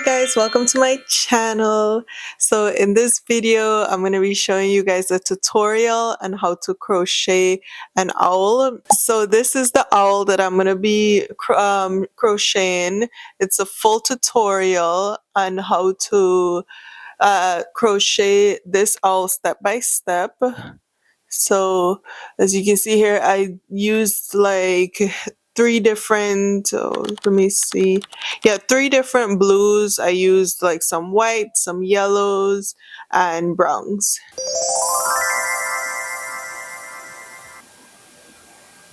guys, welcome to my channel. So in this video I'm going to be showing you guys a tutorial on how to crochet an owl. So this is the owl that I'm going to be crocheting. It's a full tutorial on how to crochet this owl step by step. So as you can see here, I used like three different, let me see, yeah, three different blues. I used like some white, some yellows, and browns.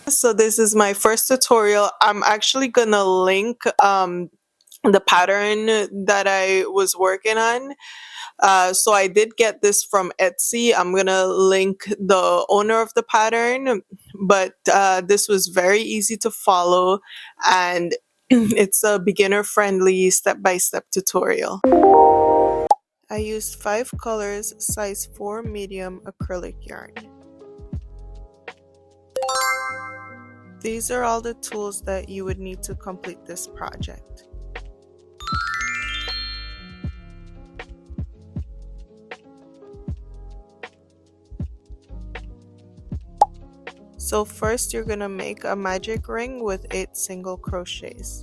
So this is my first tutorial. I'm actually gonna link the pattern that I was working on. So I did get this from Etsy. I'm gonna link the owner of the pattern, but this was very easy to follow, and it's a beginner-friendly step-by-step tutorial. I used 5 colors, size 4 medium acrylic yarn. These are all the tools that you would need to complete this project. So first you're going to make a magic ring with 8 single crochets.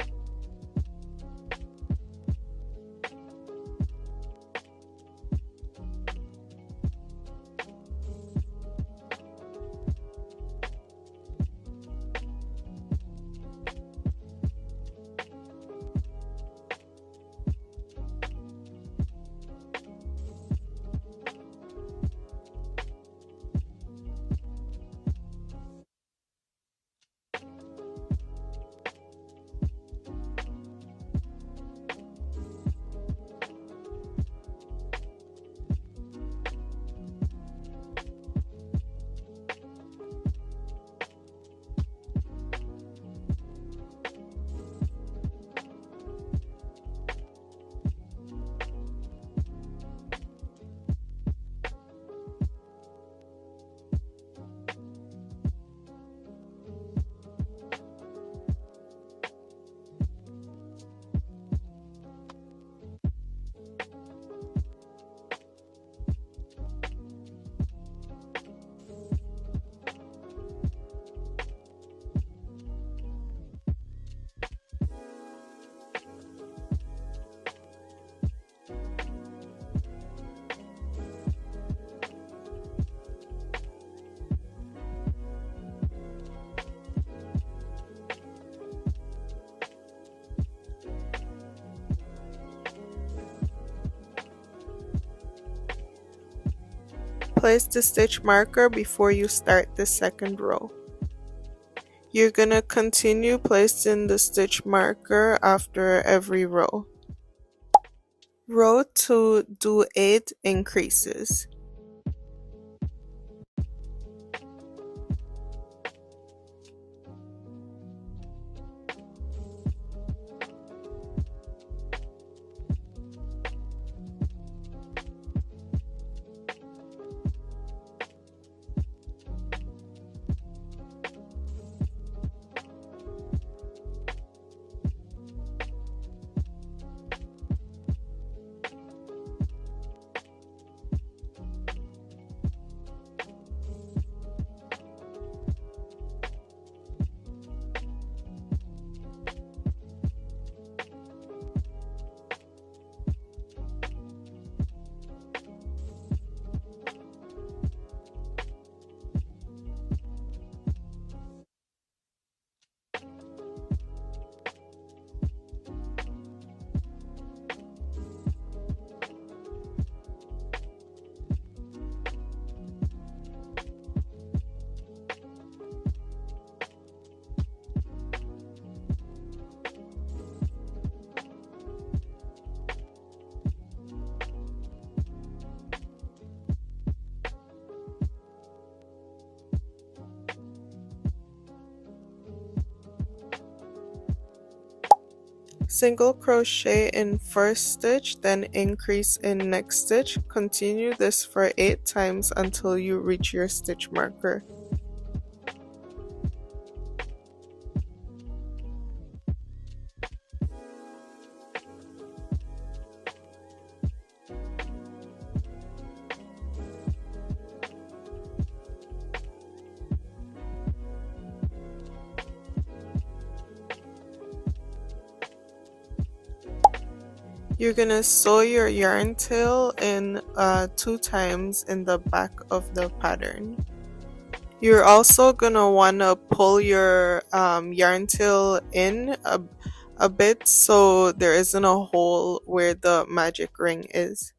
Place the stitch marker before you start the second row. You're gonna continue placing the stitch marker after every row. Row 2, do 8 increases. Single crochet in first stitch, then increase in next stitch. Continue this for 8 times until you reach your stitch marker. You're gonna sew your yarn tail in 2 times in the back of the pattern. You're also gonna wanna pull your yarn tail in a bit so there isn't a hole where the magic ring is.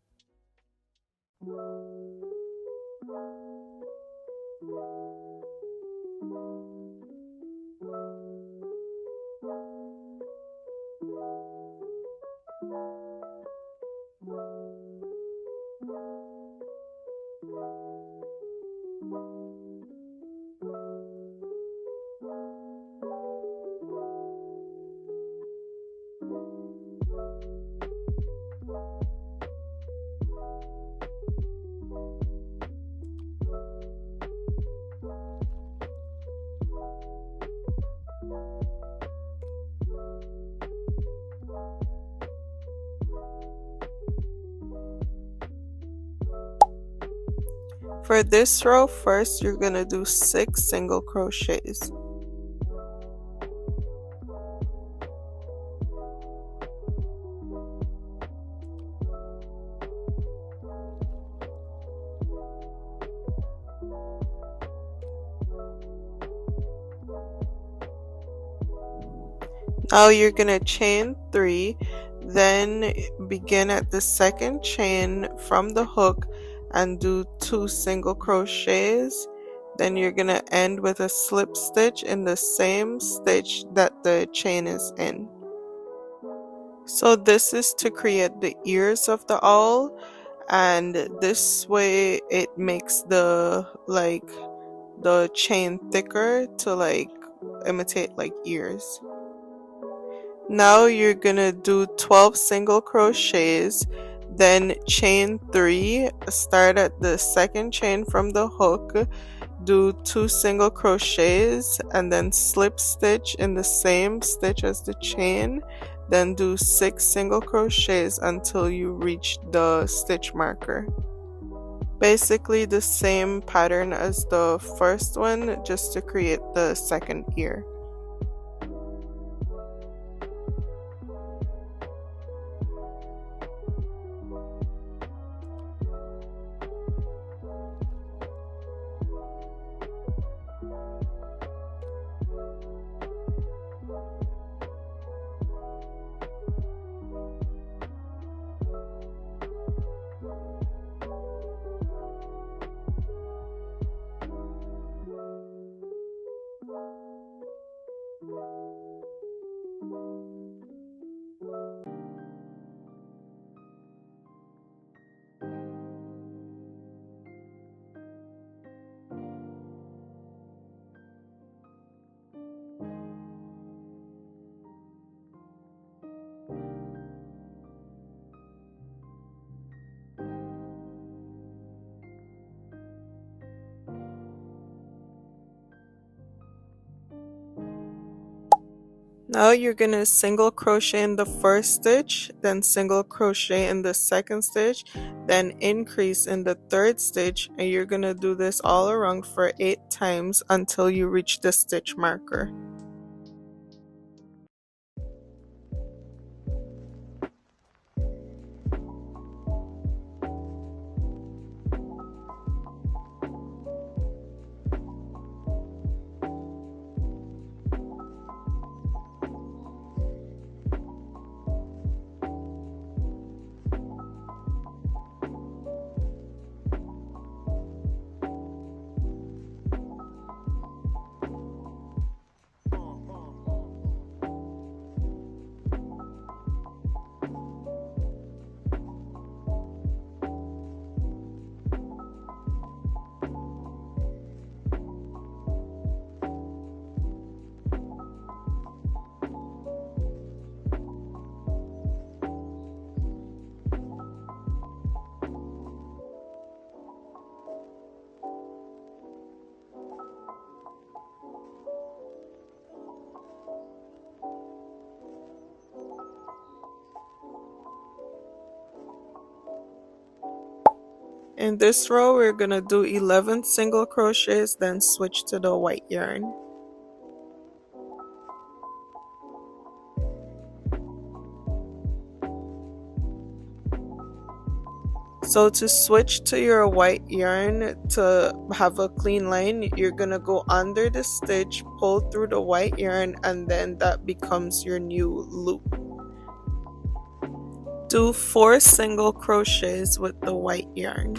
For this row, first you're gonna do 6 single crochets. Now you're gonna chain 3, then begin at the second chain from the hook and do 2 single crochets. Then you're gonna end with a slip stitch in the same stitch that the chain is in. So this is to create the ears of the owl, and this way it makes the chain thicker to imitate like ears. Now you're gonna do 12 single crochets, then chain 3, start at the second chain from the hook, do 2 single crochets and then slip stitch in the same stitch as the chain, then do 6 single crochets until you reach the stitch marker. Basically the same pattern as the first one, just to create the second ear. Now you're gonna single crochet in the first stitch, then single crochet in the second stitch, then increase in the third stitch, and you're gonna do this all around for 8 times until you reach the stitch marker. In this row, we're gonna do 11 single crochets, then switch to the white yarn. So to switch to your white yarn to have a clean line, you're gonna go under the stitch, pull through the white yarn, and then that becomes your new loop. Do 4 single crochets with the white yarn.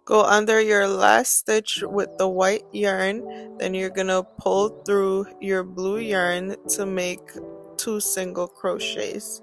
Go under your last stitch with the white yarn, then you're gonna pull through your blue yarn to make 2 single crochets.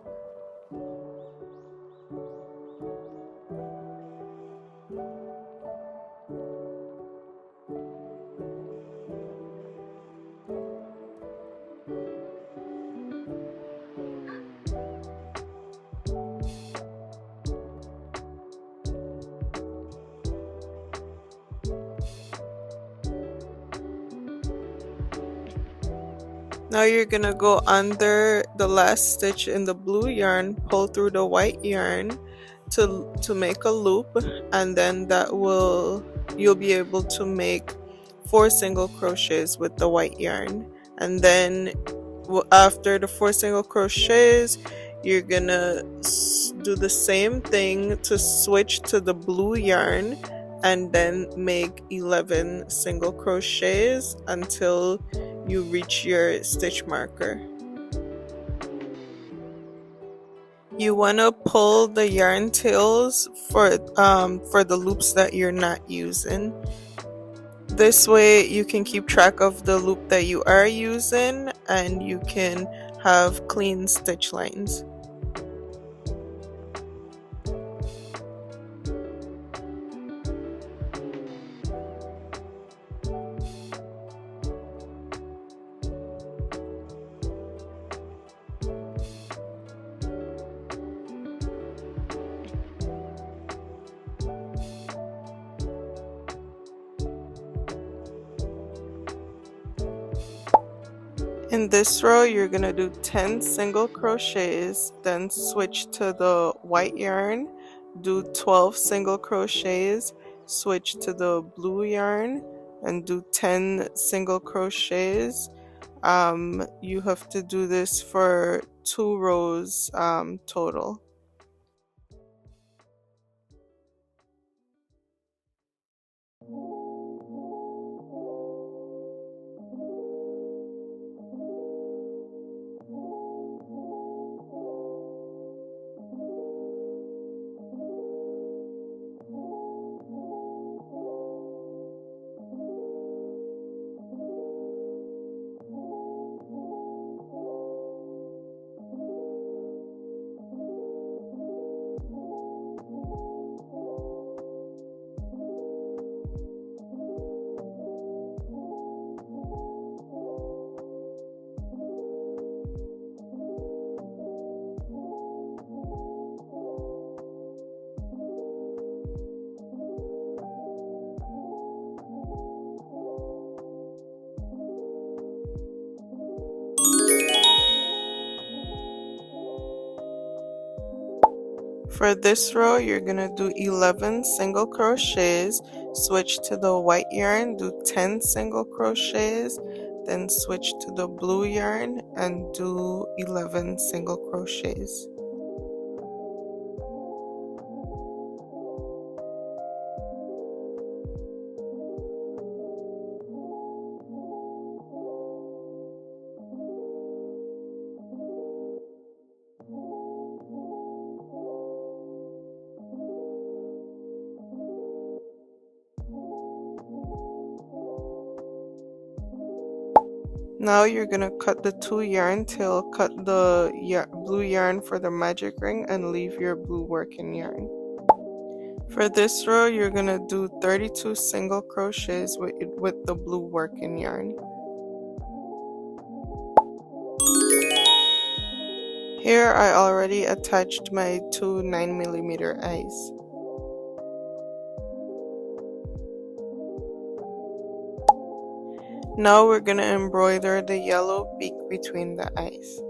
Now you're gonna go under the last stitch in the blue yarn, pull through the white yarn to make a loop, and then you'll be able to make 4 single crochets with the white yarn. And then after the 4 single crochets, you're gonna do the same thing to switch to the blue yarn and then make 11 single crochets until you reach your stitch marker. You want to pull the yarn tails for the loops that you're not using. This way you can keep track of the loop that you are using and you can have clean stitch lines. In this row, you're gonna do 10 single crochets, then switch to the white yarn, do 12 single crochets, switch to the blue yarn, and do 10 single crochets. You have to do this for 2 rows total. For this row, you're gonna do 11 single crochets, switch to the white yarn, do 10 single crochets, then switch to the blue yarn and do 11 single crochets. Now you're gonna cut the 2 yarn tail, cut the blue yarn for the magic ring and leave your blue working yarn. For this row, you're gonna do 32 single crochets with the blue working yarn. Here I already attached my two 9mm eyes. Now we're gonna embroider the yellow beak between the eyes.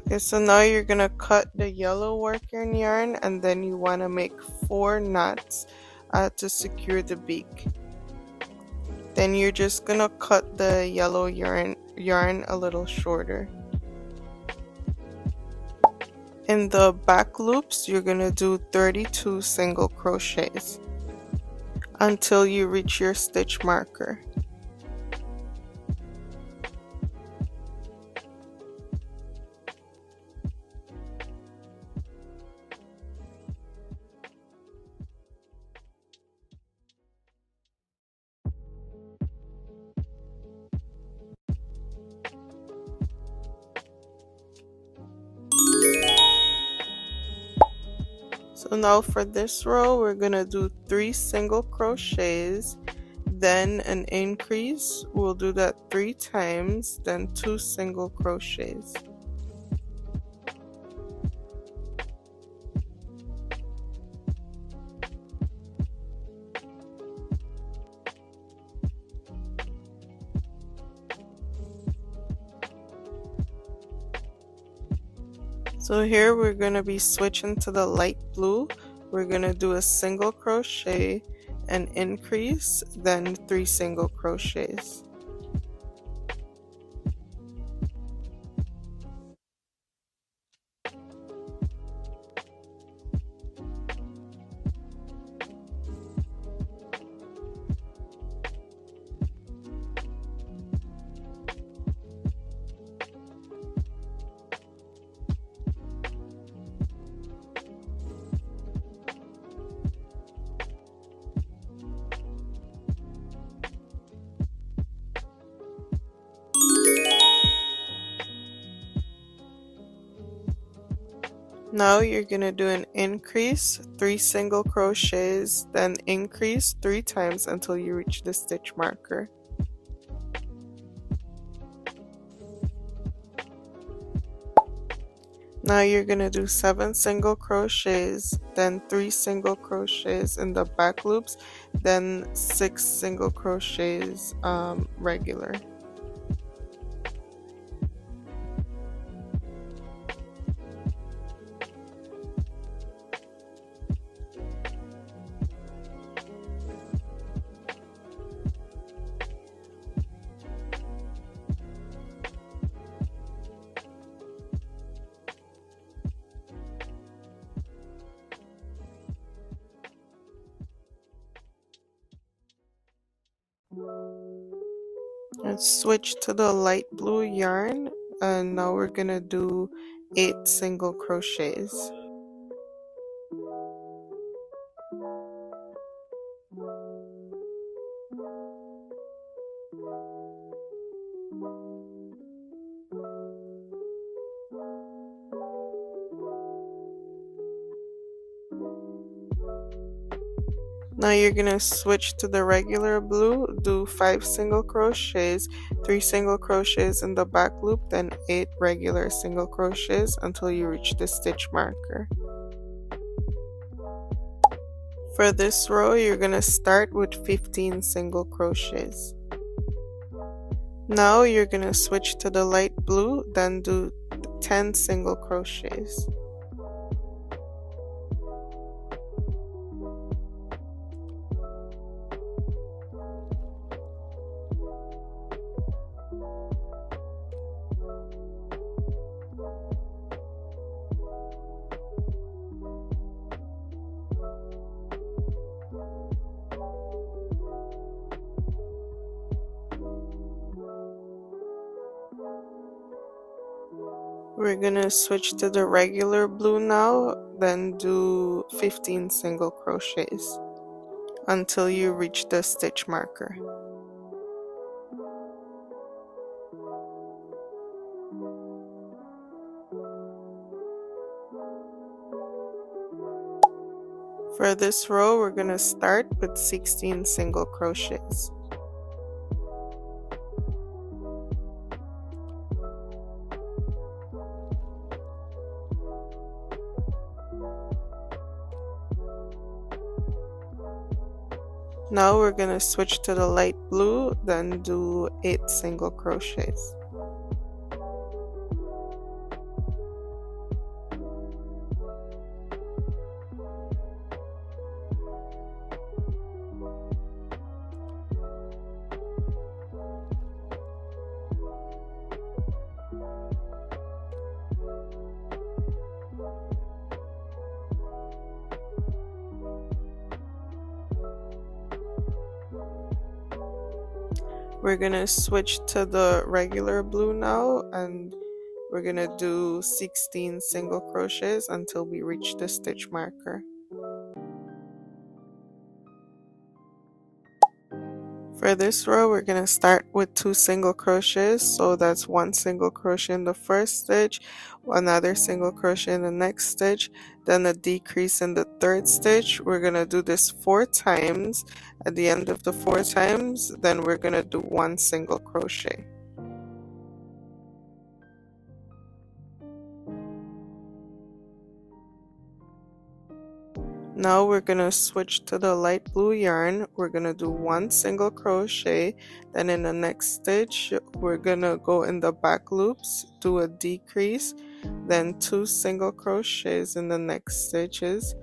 Okay, so now you're gonna cut the yellow work yarn and then you want to make 4 knots to secure the beak. Then you're just gonna cut the yellow yarn a little shorter. In the back loops, you're gonna do 32 single crochets until you reach your stitch marker. So now for this row, we're gonna do 3 single crochets, then an increase. We'll do that 3 times, then 2 single crochets. So here we're going to be switching to the light blue. We're going to do a single crochet, an increase, then 3 single crochets. Now you're going to do an increase, 3 single crochets, then increase 3 times until you reach the stitch marker. Now you're going to do 7 single crochets, then 3 single crochets in the back loops, then 6 single crochets regular. Let's switch to the light blue yarn, and now we're gonna do 8 single crochets. Now you're gonna switch to the regular blue, do 5 single crochets, 3 single crochets in the back loop, then 8 regular single crochets until you reach the stitch marker. For this row, you're gonna start with 15 single crochets. Now you're gonna switch to the light blue, then do 10 single crochets. We're gonna switch to the regular blue now, then do 15 single crochets until you reach the stitch marker. For this row, we're gonna start with 16 single crochets. Now we're gonna switch to the light blue, then do 8 single crochets. We're gonna switch to the regular blue now, and we're gonna do 16 single crochets until we reach the stitch marker. For this row, we're gonna start with 2 single crochets, so that's 1 single crochet in the first stitch, another single crochet in the next stitch, then a decrease in the third stitch. We're gonna do this 4 times. At the end of the 4 times, then we're gonna do 1 single crochet. Now we're gonna switch to the light blue yarn. We're gonna do 1 single crochet, then in the next stitch we're gonna go in the back loops, do a decrease, then 2 single crochets in the next stitches,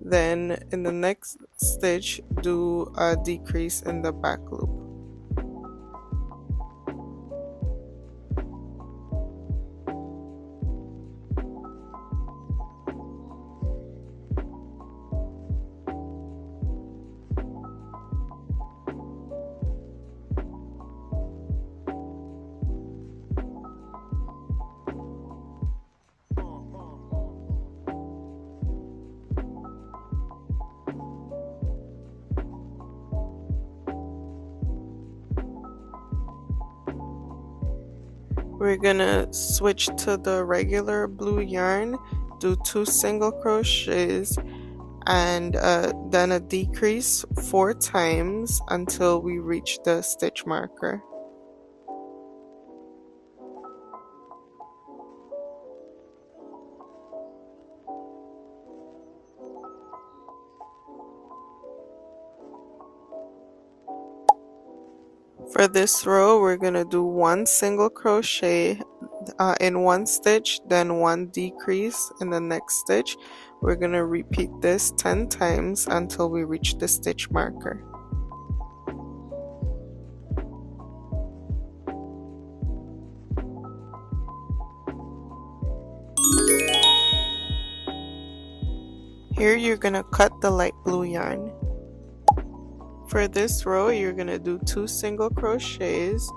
then in the next stitch do a decrease in the back loop. We're gonna switch to the regular blue yarn, do 2 single crochets, and then a decrease 4 times until we reach the stitch marker. For this row, we're gonna do 1 single crochet in one stitch, then 1 decrease in the next stitch. We're gonna repeat this 10 times until we reach the stitch marker. Here you're gonna cut the light blue yarn. For this row, you're gonna do 2 single crochets,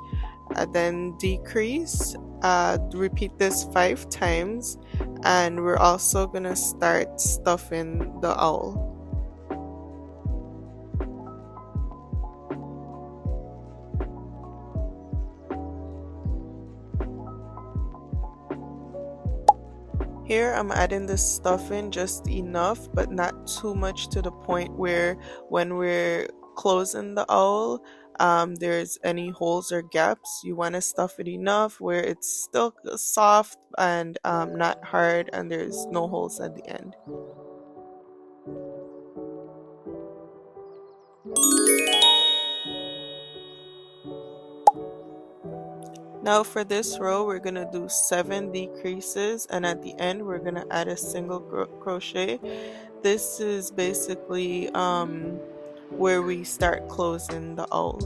then decrease. Repeat this 5 times, and we're also gonna start stuffing the owl. Here I'm adding the stuffing just enough, but not too much to the point where when we're closing the owl, there's any holes or gaps. You want to stuff it enough where it's still soft and not hard, and there's no holes at the end. Now for this row, we're gonna do 7 decreases, and at the end we're gonna add a single crochet. This is basically where we start closing the owl.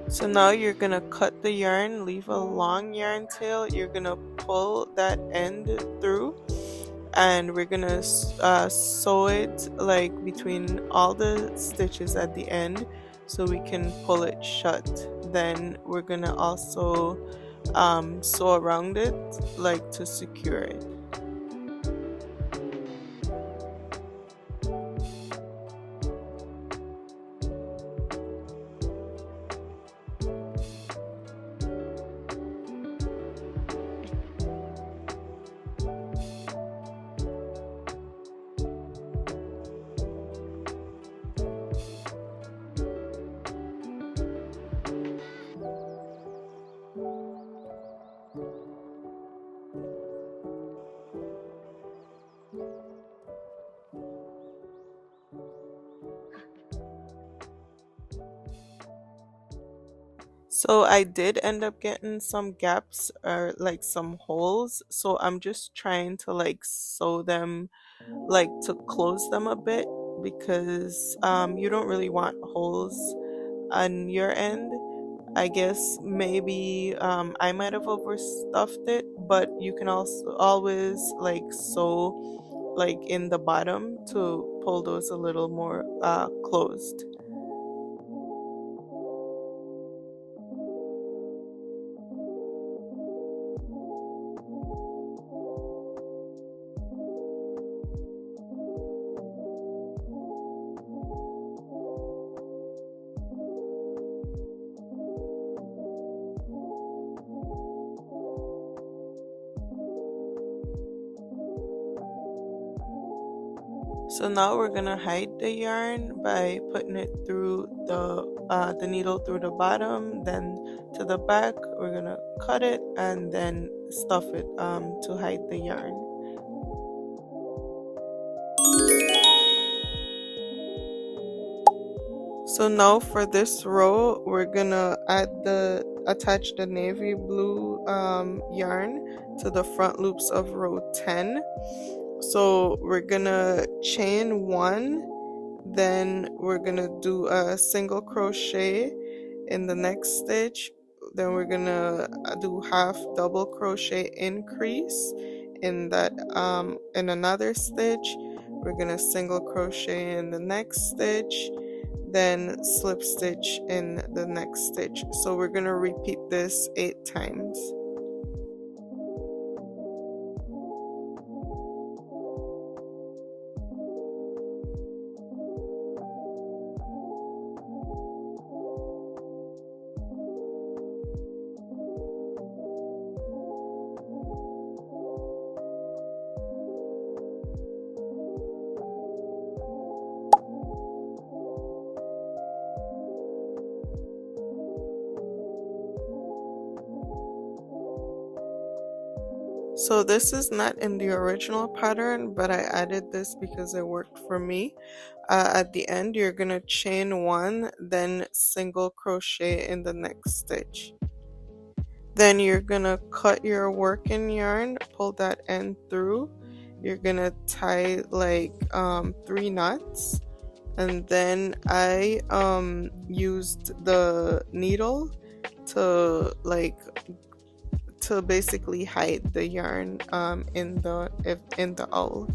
So now you're gonna cut the yarn, leave a long yarn tail. You're gonna pull that end through, and we're gonna sew it like between all the stitches at the end so we can pull it shut. Then we're gonna also sew around it like to secure it. So I did end up getting some gaps or like some holes, so I'm just trying to like sew them, like to close them a bit, because you don't really want holes on your end. I guess maybe I might have overstuffed it, but you can also always like sew like in the bottom to pull those a little more closed. So now we're gonna hide the yarn by putting it through the needle through the bottom, then to the back. We're gonna cut it and then stuff it to hide the yarn. So now for this row, we're gonna attach the navy blue yarn to the front loops of row 10. So we're gonna chain 1, then we're gonna do a single crochet in the next stitch, then we're gonna do half double crochet increase in that in another stitch. We're gonna single crochet in the next stitch, then slip stitch in the next stitch. So we're gonna repeat this 8 times. So this is not in the original pattern, but I added this because it worked for me. At the end, you're gonna chain one, then single crochet in the next stitch. Then you're gonna cut your working yarn, pull that end through. You're gonna tie like 3 knots, and then I used the needle to basically hide the yarn in the owl.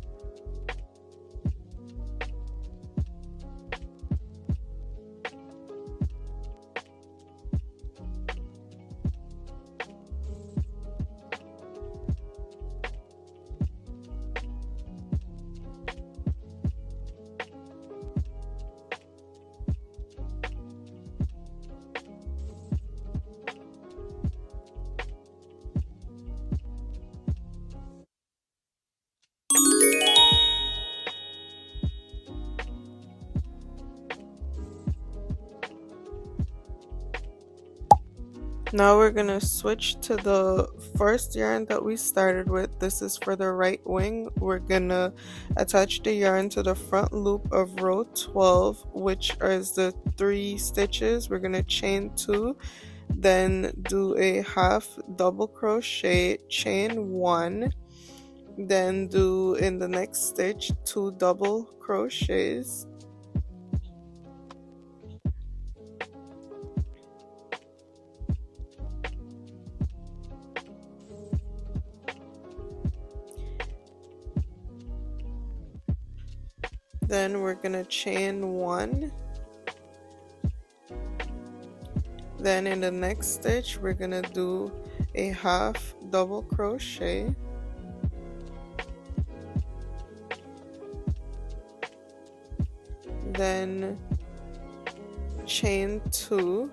Now we're gonna switch to the first yarn that we started with. This is for the right wing. We're gonna attach the yarn to the front loop of row 12, which is the 3 stitches. We're gonna chain 2, then do a half double crochet, chain 1, then do in the next stitch 2 double crochets. Then we're gonna chain 1. Then in the next stitch we're gonna do a half double crochet, then chain 2,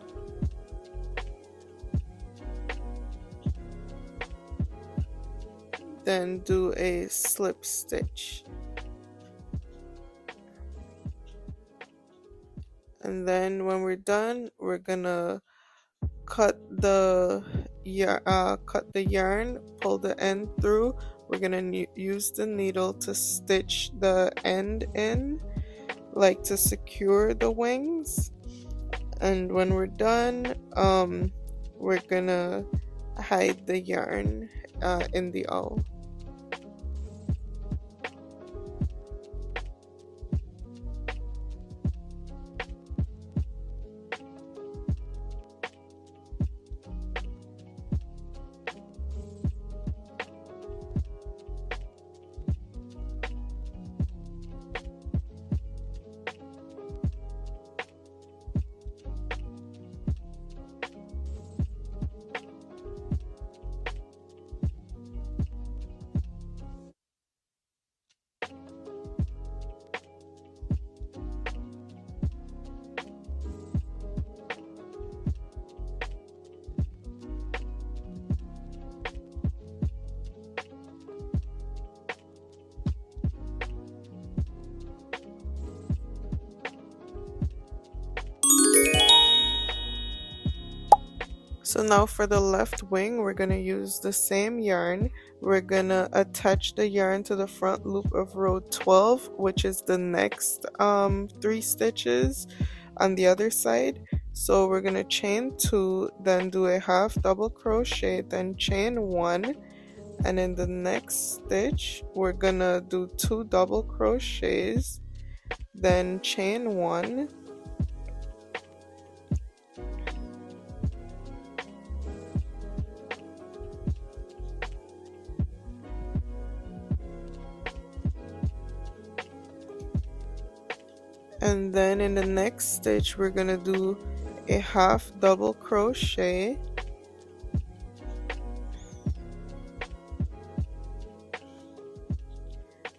then do a slip stitch, and then when we're done we're gonna cut the yarn, pull the end through. We're gonna use the needle to stitch the end in, like to secure the wings. And when we're done, we're gonna hide the yarn in the owl. So now for the left wing, we're going to use the same yarn. We're going to attach the yarn to the front loop of row 12, which is the next 3 stitches on the other side. So we're going to chain 2, then do a half double crochet, then chain 1, and in the next stitch we're going to do 2 double crochets, then chain 1, and then in the next stitch we're gonna do a half double crochet,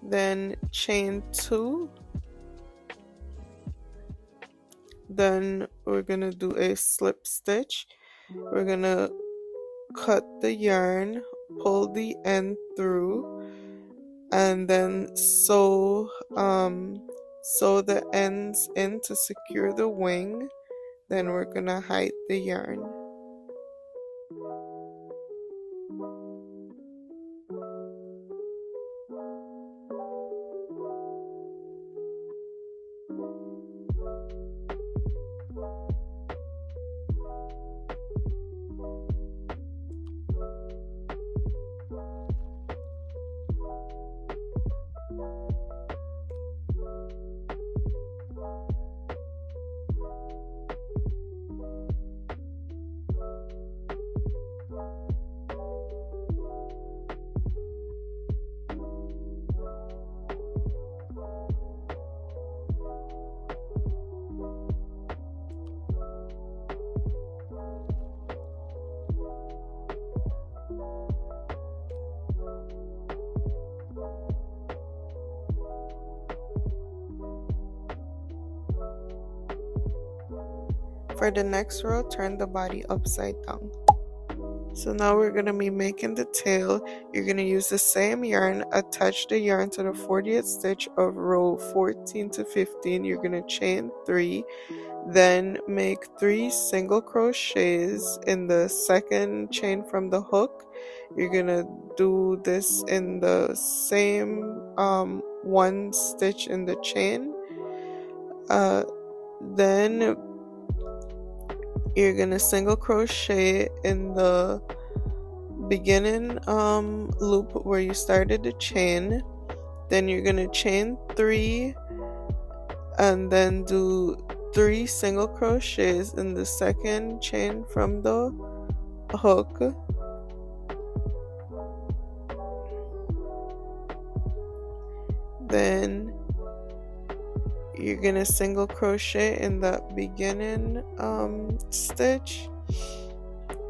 then chain 2, then we're gonna do a slip stitch. We're gonna cut the yarn, pull the end through, and then sew the ends in to secure the wing. Then we're gonna hide the yarn. For the next row, turn the body upside down. So now we're going to be making the tail. You're going to use the same yarn, attach the yarn to the 40th stitch of row 14 to 15. You're going to chain 3, then make 3 single crochets in the second chain from the hook. You're going to do this in the same 1 stitch in the chain. Then you're gonna single crochet in the beginning loop where you started the chain. Then you're gonna chain 3 and then do 3 single crochets in the second chain from the hook. Then you're gonna single crochet in that beginning stitch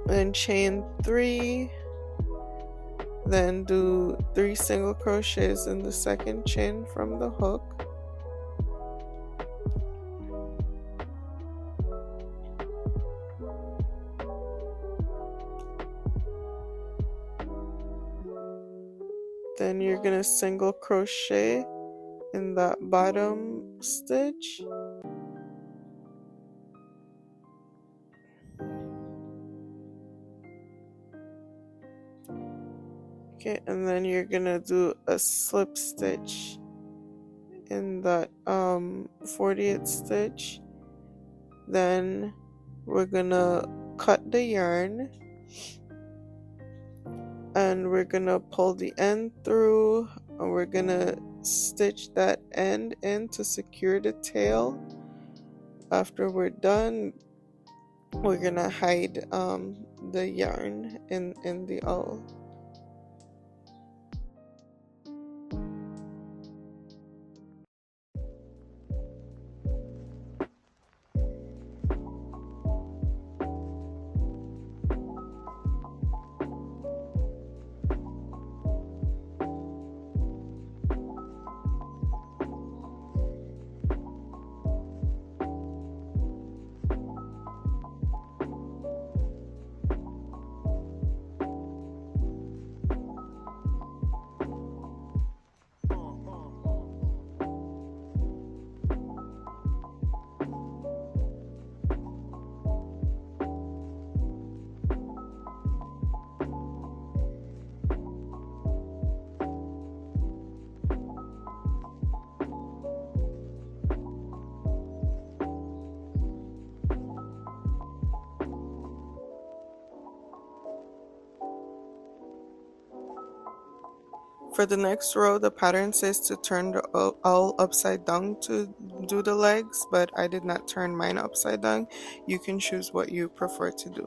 and chain 3, then do 3 single crochets in the second chain from the hook. Then you're gonna single crochet in that bottom stitch. Okay, and then you're gonna do a slip stitch in that 40th stitch. Then we're gonna cut the yarn and we're gonna pull the end through, and we're gonna stitch that end in to secure the tail. After we're done, we're gonna hide the yarn in the awl. For the next row, the pattern says to turn the awl upside down to do the legs, but I did not turn mine upside down. You can choose what you prefer to do.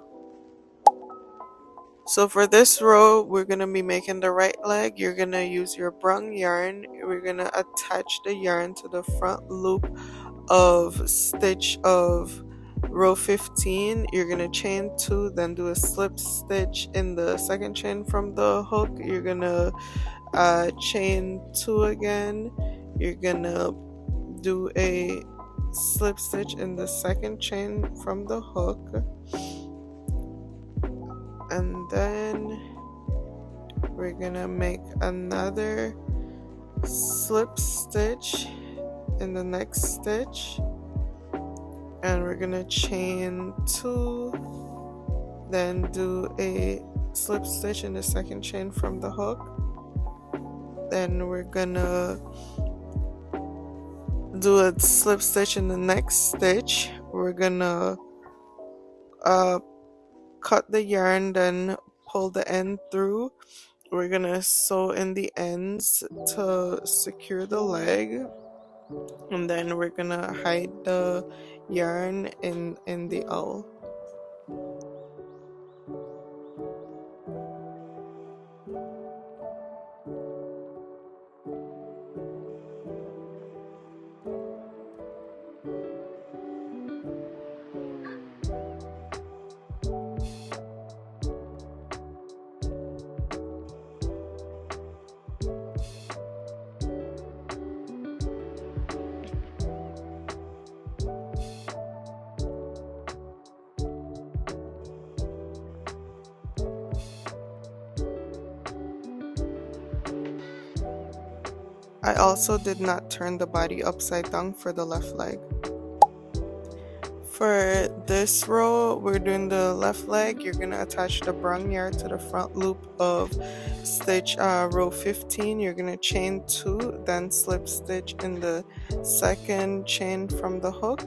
So for this row, we're going to be making the right leg. You're going to use your brung yarn. We're going to attach the yarn to the front loop of stitch of row 15. You're going to chain 2, then do a slip stitch in the second chain from the hook. You're going to chain 2 again. You're gonna do a slip stitch in the second chain from the hook, and then we're gonna make another slip stitch in the next stitch, and we're gonna chain 2, then do a slip stitch in the second chain from the hook. Then we're gonna do a slip stitch in the next stitch. We're gonna cut the yarn, then pull the end through. We're gonna sew in the ends to secure the leg, and then we're gonna hide the yarn in the awl. I also did not turn the body upside down for the left leg. For this row, we're doing the left leg. You're gonna attach the brown yarn to the front loop of stitch row 15. You're gonna chain 2, then slip stitch in the second chain from the hook.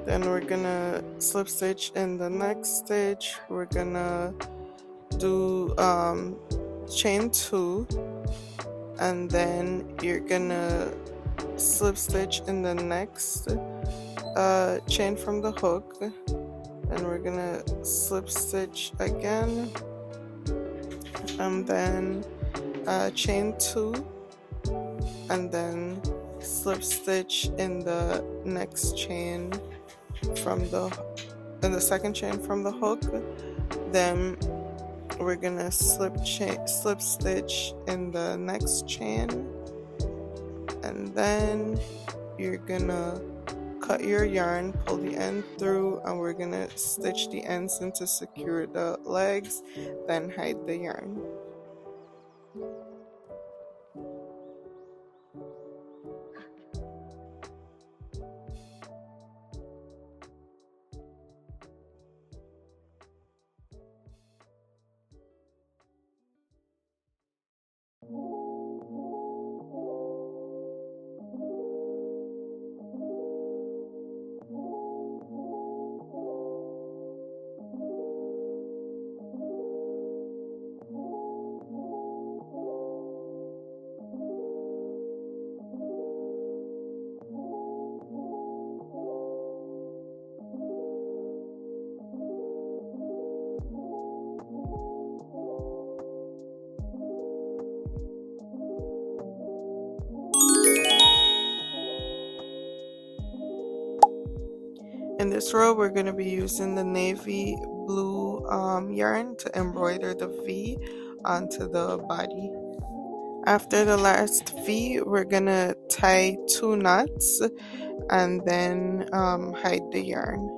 Then we're gonna slip stitch in the next stitch. We're gonna do chain 2, and then you're gonna slip stitch in the next chain from the hook, and we're gonna slip stitch again, and then chain 2, and then slip stitch in the next chain from the second chain from the hook. Then we're gonna slip stitch in the next chain, and then you're gonna cut your yarn, pull the end through, and we're gonna stitch the ends in to secure the legs, then hide the yarn. In this row, we're going to be using the navy blue yarn to embroider the V onto the body. After the last V, we're going to tie 2 knots and then hide the yarn.